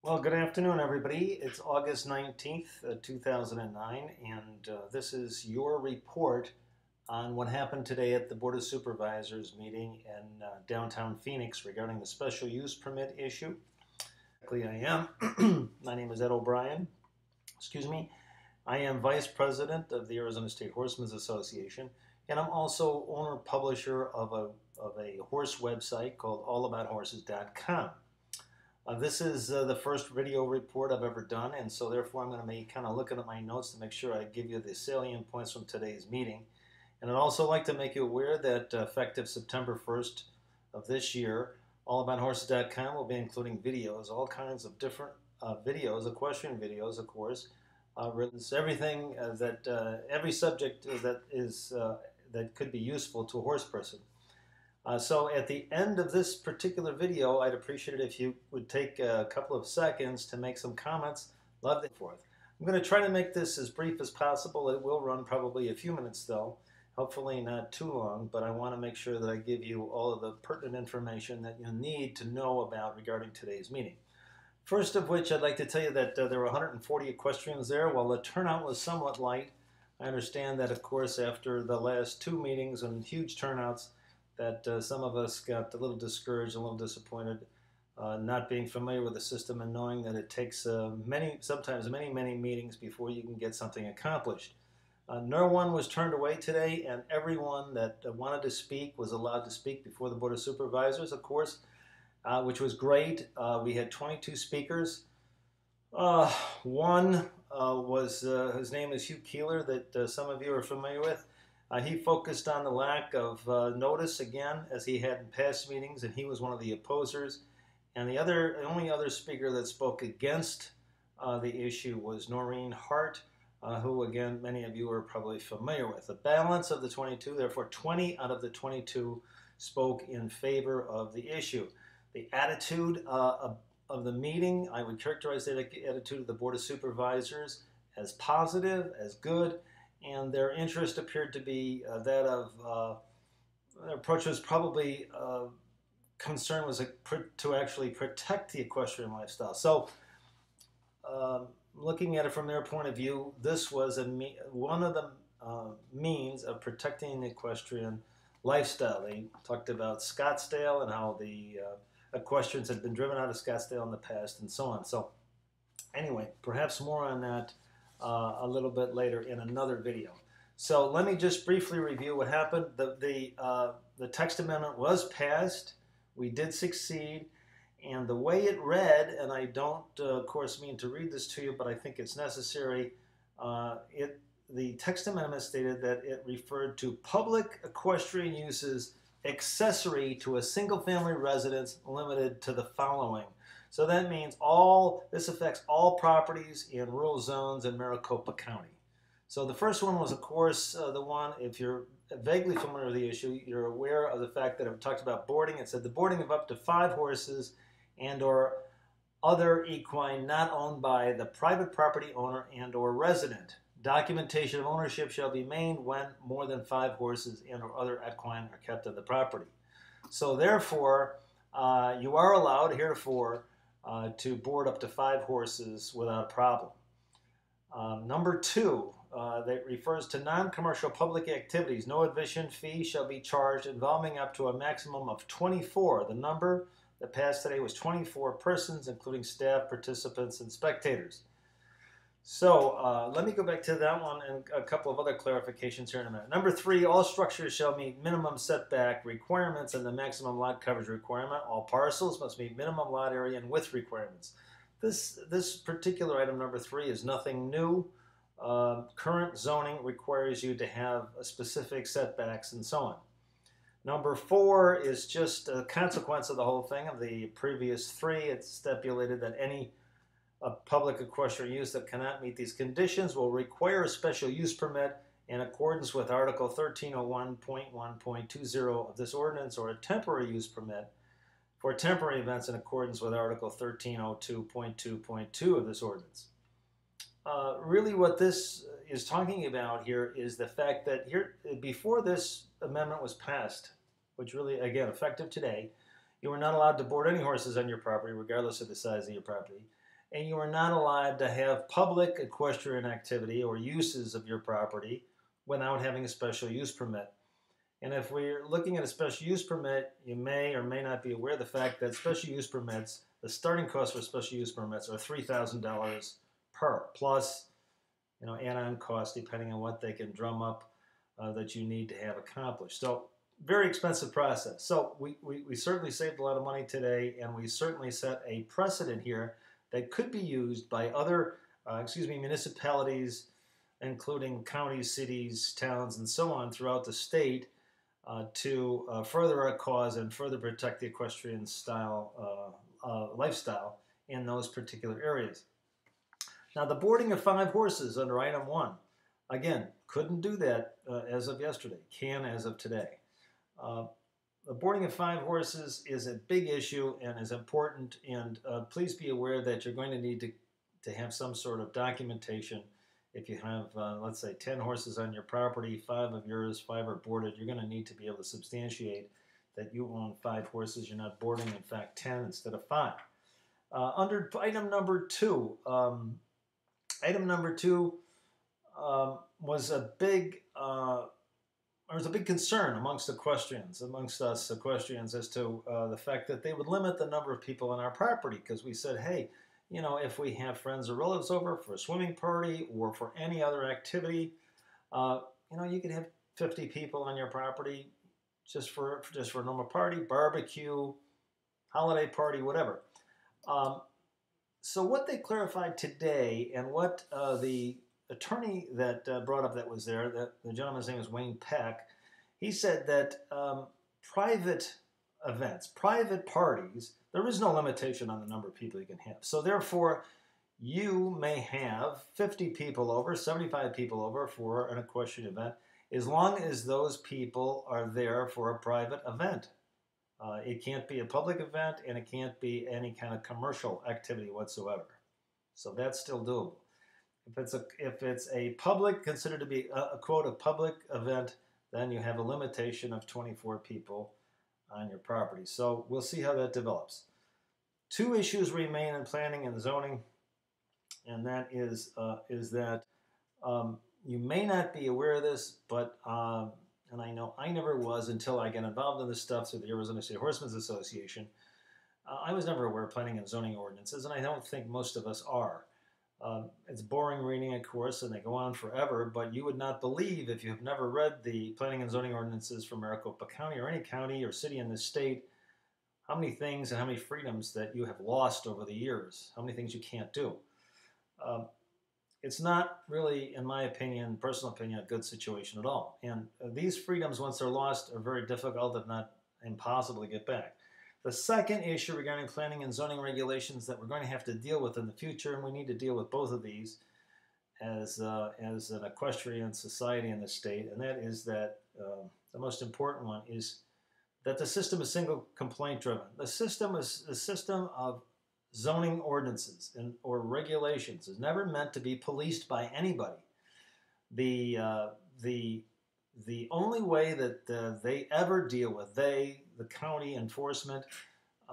Well, good afternoon, everybody. It's August 19th, 2009, and this is your report on what happened today at the Board of Supervisors meeting in downtown Phoenix regarding the special use permit issue. I am. My name is Ed O'Brien. Excuse me. I am Vice President of the Arizona State Horsemen's Association, and I'm also owner-publisher of a horse website called AllAboutHorsescom. This is the first video report I've ever done, and so therefore I'm going to be kind of looking at my notes to make sure I give you the salient points from today's meeting. And I'd also like to make you aware that effective September 1st of this year, AllAboutHorses.com will be including videos, all kinds of different videos, equestrian videos, of course, everything every subject that could be useful to a horse person. So at the end of this particular video, I'd appreciate it if you would take a couple of seconds to make some comments. Love it. Forth. I'm going to try to make this as brief as possible. It will run probably a few minutes though, hopefully not too long, but I want to make sure that I give you all of the pertinent information that you need to know about regarding today's meeting. First of which, I'd like to tell you that there were 140 equestrians there. While the turnout was somewhat light, I understand that, of course, after the last two meetings and huge turnouts, that some of us got a little discouraged, a little disappointed, not being familiar with the system and knowing that it takes sometimes many meetings before you can get something accomplished. No one was turned away today, and everyone that wanted to speak was allowed to speak before the Board of Supervisors, of course, which was great. We had 22 speakers. One was, his name is Hugh Keeler, that some of you are familiar with. He focused on the lack of notice again, as he had in past meetings, and he was one of the opposers. And the only other speaker that spoke against the issue was Noreen Hart, who, again, many of you are probably familiar with. The balance of the 22, therefore 20 out of the 22 spoke in favor of the issue. The attitude of the meeting, I would characterize the attitude of the Board of Supervisors as positive, as good, and their interest appeared to be that of, their approach was probably, concern was to actually protect the equestrian lifestyle. So looking at it from their point of view, this was one of the means of protecting the equestrian lifestyle. They talked about Scottsdale and how the equestrians had been driven out of Scottsdale in the past and so on. So anyway, perhaps more on that a little bit later in another video. So let me just briefly review what happened. The text amendment was passed. We did succeed. And the way it read, and I don't, of course, mean to read this to you, but I think it's necessary, the text amendment stated that it referred to public equestrian uses accessory to a single-family residence limited to the following. So that means this affects all properties in rural zones in Maricopa County. So the first one was, of course, the one, if you're vaguely familiar with the issue, you're aware of the fact that it talked about boarding. It said the boarding of up to 5 horses and or other equine not owned by the private property owner and or resident. Documentation of ownership shall be made when more than 5 horses and or other equine are kept on the property. So therefore, you are allowed heretofore to board up to 5 horses without a problem. Number 2, that refers to non-commercial public activities. No admission fee shall be charged involving up to a maximum of 24. The number that passed today was 24 persons, including staff, participants, and spectators. So let me go back to that one and a couple of other clarifications here in a minute. Number 3, all structures shall meet minimum setback requirements and the maximum lot coverage requirement. All parcels must meet minimum lot area and width requirements. This particular item, number 3, is nothing new. Current zoning requires you to have specific setbacks and so on. Number 4 is just a consequence of the whole thing of the previous 3. It's stipulated that any public equestrian use that cannot meet these conditions will require a special use permit in accordance with Article 1301.1.20 of this ordinance, or a temporary use permit for temporary events in accordance with Article 1302.2.2 of this ordinance. Really what this is talking about here is the fact that before this amendment was passed, which really, again, effective today, you were not allowed to board any horses on your property, regardless of the size of your property. and you are not allowed to have public equestrian activity or uses of your property without having a special use permit. And if we're looking at a special use permit, you may or may not be aware of the fact that special use permits, the starting cost for special use permits are $3,000 per, plus add-on costs depending on what they can drum up that you need to have accomplished. So very expensive process. So we certainly saved a lot of money today, and we certainly set a precedent here that could be used by other municipalities, including counties, cities, towns, and so on throughout the state to further our cause and further protect the equestrian lifestyle in those particular areas. Now, the boarding of 5 horses under item 1, again, couldn't do that as of yesterday, can as of today. The boarding of 5 horses is a big issue and is important, and please be aware that you're going to need to have some sort of documentation. If you have, let's say, 10 horses on your property, 5 of yours, 5 are boarded, you're going to need to be able to substantiate that you own 5 horses. You're not boarding, in fact, 10 instead of 5. Under item number 2, was a big concern amongst us equestrians, as to the fact that they would limit the number of people on our property, because we said, hey, if we have friends or relatives over for a swimming party or for any other activity, you could have 50 people on your property just for a normal party, barbecue, holiday party, whatever. So what they clarified today, and what the attorney that brought up that was there, the gentleman's name is Wayne Peck, he said that private events, private parties, there is no limitation on the number of people you can have. So therefore, you may have 50 people over, 75 people over for an equestrian event, as long as those people are there for a private event. It can't be a public event, and it can't be any kind of commercial activity whatsoever. So that's still doable. If it's a public, considered to be a quote, a public event, then you have a limitation of 24 people on your property. So we'll see how that develops. 2 issues remain in planning and zoning, and that is that you may not be aware of this, but and I know I never was until I got involved in this stuff through the Arizona State Horsemen's Association. I was never aware of planning and zoning ordinances, and I don't think most of us are. It's boring reading, of course, and they go on forever, but you would not believe, if you have never read the planning and zoning ordinances for Maricopa County or any county or city in this state, how many things and how many freedoms that you have lost over the years, how many things you can't do. It's not really, in my opinion, personal opinion, a good situation at all. And these freedoms, once they're lost, are very difficult, if not impossible, to get back. The second issue regarding planning and zoning regulations that we're going to have to deal with in the future, and we need to deal with both of these as an equestrian society in the state, and that is that the most important one is that the system is single complaint driven. The system of zoning ordinances or regulations is never meant to be policed by anybody. The only way that they ever deal with, the county enforcement,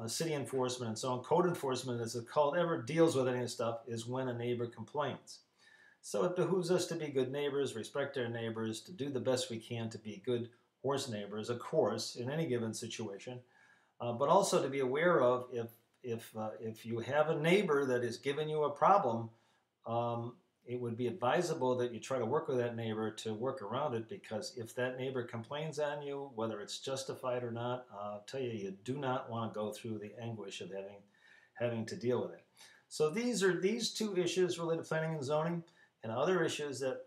city enforcement, and so on, code enforcement, as it's called, ever deals with any of this stuff is when a neighbor complains. So it behooves us to be good neighbors, respect our neighbors, to do the best we can to be good horse neighbors, of course, in any given situation, but also to be aware of if you have a neighbor that is giving you a problem, it would be advisable that you try to work with that neighbor to work around it, because if that neighbor complains on you, whether it's justified or not, I'll tell you, you do not want to go through the anguish of having to deal with it. So these 2 issues related to planning and zoning, and other issues that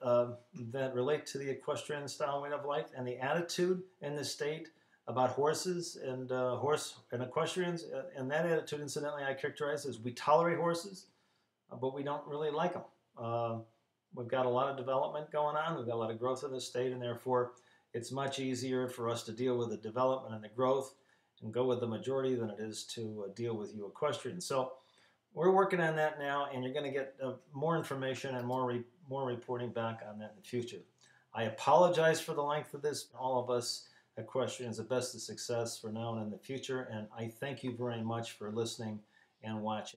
relate to the equestrian style way of life and the attitude in the state about horses and equestrians. And that attitude, incidentally, I characterize as we tolerate horses, but we don't really like them. We've got a lot of development going on. We've got a lot of growth in the state, and therefore it's much easier for us to deal with the development and the growth and go with the majority than it is to deal with you equestrians. So we're working on that now, and you're going to get more information and more reporting back on that in the future. I apologize for the length of this. All of us equestrians, the best of success for now and in the future, and I thank you very much for listening and watching.